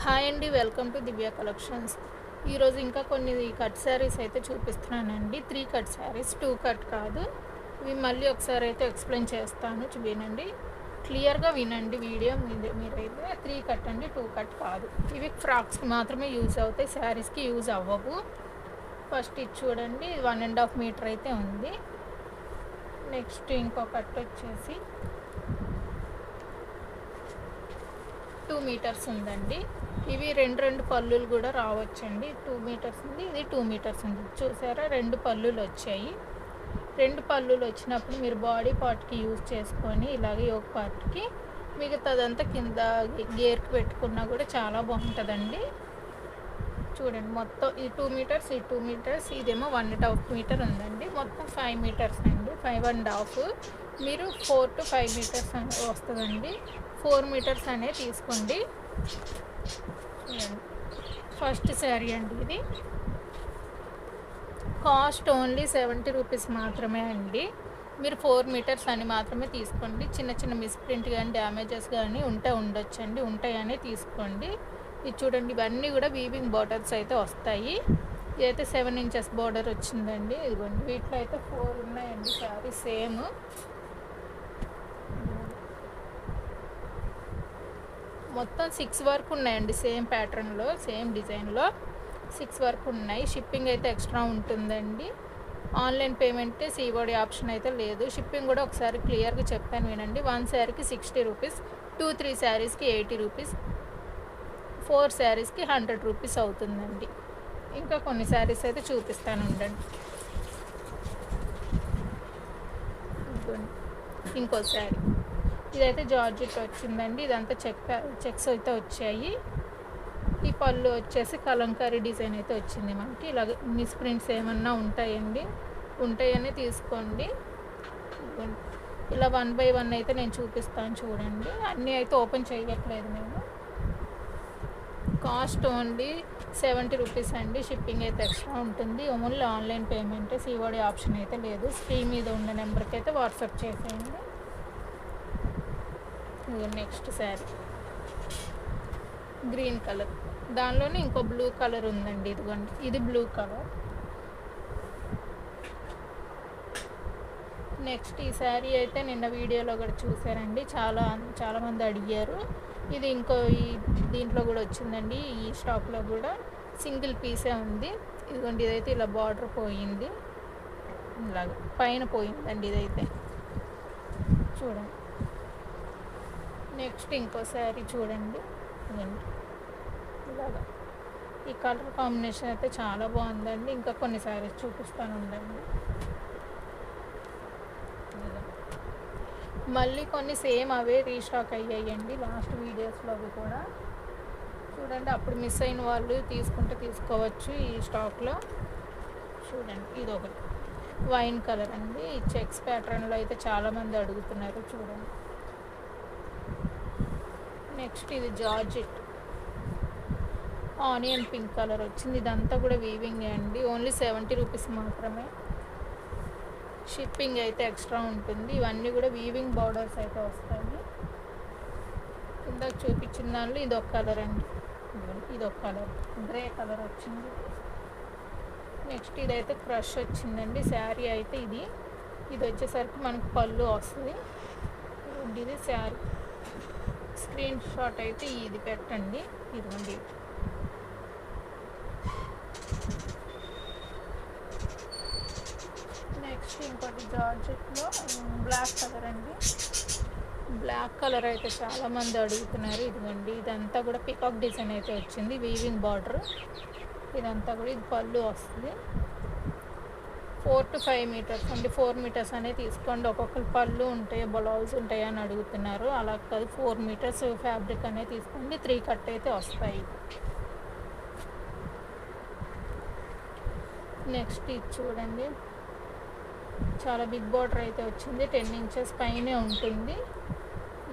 Hi అండి, welcome to Divya collections. ఈరోజు ఇంకా కొన్ని కట్ శారీస్ అయితే చూపిస్తున్నానండి. 3 కట్ శారీస్, 2 కట్ కాదు. ఇవి మళ్ళీ ఒకసారి అయితే ఎక్స్ప్లెయిన్ చేస్తాను, వినండి. క్లియర్గా వినండి వీడియో. మీరైతే 3 కట్ అండి, 2 కట్ కాదు. ఇవి ఫ్రాక్స్కి మాత్రమే యూజ్ అవుతాయి, శారీస్కి యూజ్ అవ్వవు. ఫస్ట్ ఇది చూడండి, 1.5 మీటర్ అయితే ఉంది. నెక్స్ట్ ఇంకో కట్ వచ్చేసి 2 మీటర్స్ ఉందండి. ఇవి రెండు పళ్ళులు కూడా రావచ్చండి. 2 మీటర్స్ ఉంది, ఇది 2 మీటర్స్ ఉంది. చూసారా, 2 పళ్ళులు వచ్చాయి. 2 పళ్ళులు వచ్చినప్పుడు మీరు బాడీ పార్ట్కి యూజ్ చేసుకొని ఇలాగే ఒక పార్ట్కి, మిగతాదంతా కింద గేర్కి పెట్టుకున్నా కూడా చాలా బాగుంటుందండి. చూడండి, మొత్తం ఇది 2 మీటర్స్, ఈ 2 మీటర్స్, ఇదేమో 1.5 మీటర్ ఉందండి. మొత్తం 5 మీటర్స్ అండి, 5.5. మీరు 4 to 5 మీటర్స్ వస్తుందండి. 4 మీటర్స్ అనే తీసుకోండి. ఫస్ట్ శారీ అండి, ఇది కాస్ట్ ఓన్లీ 70 రూపీస్ మాత్రమే అండి. మీరు 4 మీటర్స్ అని మాత్రమే తీసుకోండి. చిన్న చిన్న మిస్ప్రింట్ కానీ డ్యామేజెస్ కానీ ఉండొచ్చండి, ఉంటాయని తీసుకోండి. ఇది చూడండి, ఇవన్నీ కూడా వీవింగ్ బార్డర్స్ అయితే వస్తాయి. ఇదైతే 7 ఇంచెస్ బార్డర్ వచ్చిందండి. ఇదిగోండి, వీటిలో అయితే 4 ఉన్నాయండి శారీ సేమ్. మొత్తం 6 వరకు ఉన్నాయండి, సేమ్ ప్యాటర్న్లో, సేమ్ డిజైన్లో 6 వరకు ఉన్నాయి. షిప్పింగ్ అయితే ఎక్స్ట్రా ఉంటుందండి. ఆన్లైన్ పేమెంట్, COD ఆప్షన్ అయితే లేదు. షిప్పింగ్ కూడా ఒకసారి క్లియర్గా చెప్పాను, వినండి. 1 శారీకి 60 రూపీస్, 2-3 శారీస్కి 80 రూపీస్, 4 శారీస్కి 100 రూపీస్ అవుతుందండి. ఇంకా కొన్ని శారీస్ అయితే చూపిస్తాను, ఉండండి. ఇంకో శారీ, ఇదైతే జార్జెట్ వచ్చిందండి. ఇదంతా చెక్స్ అయితే వచ్చాయి. ఈ పళ్ళు వచ్చేసి కలంకారీ డిజైన్ అయితే వచ్చింది మనకి. ఇలాగ మిస్ ప్రింట్స్ ఏమన్నా ఉంటాయని తీసుకోండి. ఇలా 1 by 1 అయితే నేను చూపిస్తాను, చూడండి. అన్నీ అయితే ఓపెన్ చేయట్లేదు నేను. కాస్ట్ ఓన్లీ 70 రూపీస్ అండి. షిప్పింగ్ అయితే ఎక్స్ట్రా ఉంటుంది. Only online payment, COD option అయితే లేదు. స్క్రీన్ మీద ఉన్న నెంబర్కి అయితే వాట్సాప్ చేసేయండి. నెక్స్ట్ శారీ గ్రీన్ కలర్, దానిలోనే ఇంకో బ్లూ కలర్ ఉందండి. ఇదిగోండి, ఇది బ్లూ కలర్. నెక్స్ట్ ఈ శారీ అయితే నిన్న వీడియోలో కూడా చూసారండి, చాలామంది అడిగారు. ఇది దీంట్లో కూడా వచ్చిందండి. ఈ స్టాక్లో కూడా సింగిల్ పీసే ఉంది. ఇదిగోండి, ఇదైతే ఇలా బార్డర్ పోయింది, ఇలాగ పైన పోయిందండి. ఇదైతే చూడండి. నెక్స్ట్ ఇంకో శారీ చూడండి, ఇలాగా ఈ కలర్ కాంబినేషన్ అయితే చాలా బాగుందండి. ఇంకా కొన్ని శారీస్ చూపిస్తాను, ఉండండి. మళ్ళీ కొన్ని సేమ్ అవే రీస్టాక్ అయ్యాయండి లాస్ట్ వీడియోస్లో. అవి కూడా చూడండి, అప్పుడు మిస్ అయిన వాళ్ళు తీసుకోవచ్చు ఈ స్టాక్లో. చూడండి, ఇది ఒకటి వైన్ కలర్ అండి. ఈ చెక్స్ ప్యాటర్న్లో అయితే చాలామంది అడుగుతున్నారు, చూడండి. నెక్స్ట్ ఇది జార్జెట్ ఆనియన్ పింక్ కలర్ వచ్చింది. ఇదంతా కూడా వీవింగ్ అండి. ఓన్లీ 70 రూపీస్ మాత్రమే. షిప్పింగ్ అయితే ఎక్స్ట్రా ఉంటుంది. ఇవన్నీ కూడా వీవింగ్ బార్డర్స్ అయితే వస్తాయి. ఇందాక చూపించిన దానిలో ఇదొక కలర్ అండి, ఇదొక కలర్ గ్రే కలర్ వచ్చింది. నెక్స్ట్ ఇదైతే క్రష్ వచ్చిందండి. శారీ అయితే ఇది వచ్చేసరికి మనకు పళ్ళు వస్తుంది. ఇది శారీ స్క్రీన్ షాట్ అయితే ఇది పెట్టండి. ఇదిగోండి, నెక్స్ట్ ఇంకోటి జార్జెట్లో బ్లాక్ కలర్ అండి. బ్లాక్ కలర్ అయితే చాలామంది అడుగుతున్నారు. ఇదిగోండి, ఇదంతా కూడా పికాక్ డిజైన్ అయితే వచ్చింది, వీవింగ్ బార్డర్. ఇదంతా కూడా ఇది పళ్ళు వస్తుంది. 4 to 5 మీటర్స్ అండి. 4 మీటర్స్ అనేది తీసుకోండి. ఒక్కొక్కరు పళ్ళు ఉంటాయి, బ్లౌజ్ ఉంటాయి అని అడుగుతున్నారు. అలా కాదు, 4 మీటర్స్ ఫ్యాబ్రిక్ అనేది తీసుకోండి. 3 కట్ అయితే వస్తాయి. నెక్స్ట్ ఇది చూడండి, చాలా బిగ్ బార్డర్ అయితే వచ్చింది. 10 ఇంచెస్ పైనే ఉంటుంది.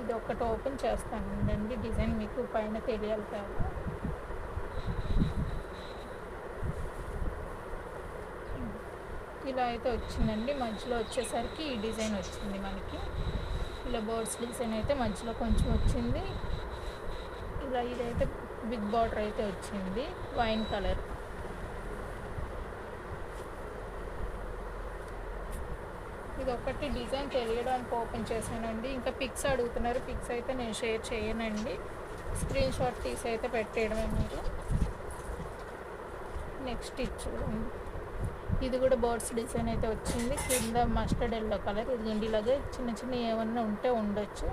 ఇది ఒక్కటి ఓపెన్ చేస్తాను, ఉండండి. డిజైన్ మీకు పైన తెలియాలి కదా. ఇలా అయితే వచ్చిందండి. మధ్యలో వచ్చేసరికి ఈ డిజైన్ వచ్చింది మనకి. ఇలా బర్డ్స్ డిజైన్ అయితే మధ్యలో కొంచెం వచ్చింది. ఇలా ఇదైతే బిగ్ బార్డర్ అయితే వచ్చింది, వైన్ కలర్. ఇది ఒకటి డిజైన్ తెలియడానికి ఓపెన్ చేశానండి. ఇంకా పిక్స్ అడుగుతున్నారు, పిక్స్ అయితే నేను షేర్ చేయనండి, స్క్రీన్ షాట్ తీసి అయితే పెట్టేయడమే మీరు. నెక్స్ట్ ఇది చూడండి, ఇది కూడా బర్డ్స్ డిజైన్ అయితే వచ్చింది. కింద మస్టర్డ్ ఎల్లో కలర్. ఇది ఇలాగే చిన్న చిన్న ఏమన్నా ఉంటే ఉండొచ్చు,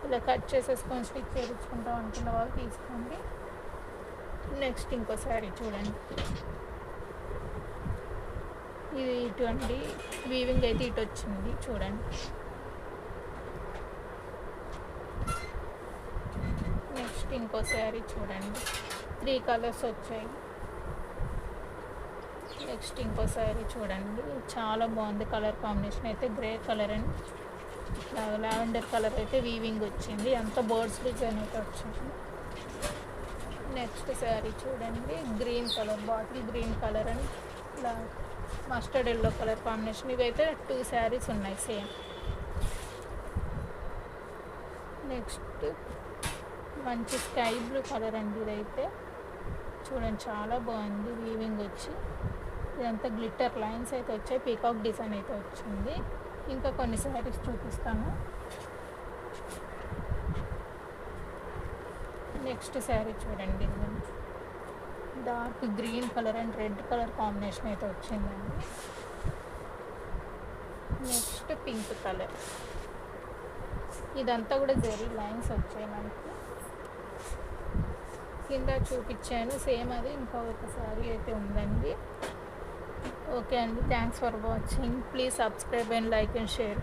ఇలా కట్ చేసేసుకొని స్టిచ్ చేయించుకుంటాం అనుకున్న వాళ్ళు తీసుకోండి. నెక్స్ట్ ఇంకో శారీ చూడండి, ఇది ఇటువంటి వీవింగ్ అయితే ఇటు వచ్చింది చూడండి. నెక్స్ట్ ఇంకో శారీ చూడండి, 3 కలర్స్ వచ్చాయి. నెక్స్ట్ ఇంకో శారీ చూడండి, చాలా బాగుంది కలర్ కాంబినేషన్ అయితే. Grey colour and lavender colour అయితే వీవింగ్ వచ్చింది, అంత బర్డ్స్ డిజైన్ అయితే వచ్చింది. నెక్స్ట్ శారీ చూడండి, green colour, bottle green colour and ఇలా మస్టర్డ్ ఎల్లో కలర్ కాంబినేషన్. ఇవైతే 2 శారీస్ ఉన్నాయి సేమ్. నెక్స్ట్ మంచి స్కై బ్లూ కలర్ అండి, ఇదైతే చూడండి చాలా బాగుంది వీవింగ్ వచ్చి. ఇదంతా గ్లిట్టర్ లైన్స్ అయితే వచ్చాయి, పీకాక్ డిజైన్ అయితే వచ్చింది. ఇంకా కొన్ని శారీస్ చూపిస్తాను. నెక్స్ట్ శారీ చూడండి, dark green colour and red colour combination అయితే వచ్చిందండి. నెక్స్ట్ పింక్ కలర్, ఇదంతా కూడా జరీ లైన్స్ వచ్చాయి మనకి. కింద చూపించాను సేమ్ అది, ఇంకా ఒక శారీ అయితే ఉందండి. ఓకే అండి, thanks for watching. Please subscribe and like and share.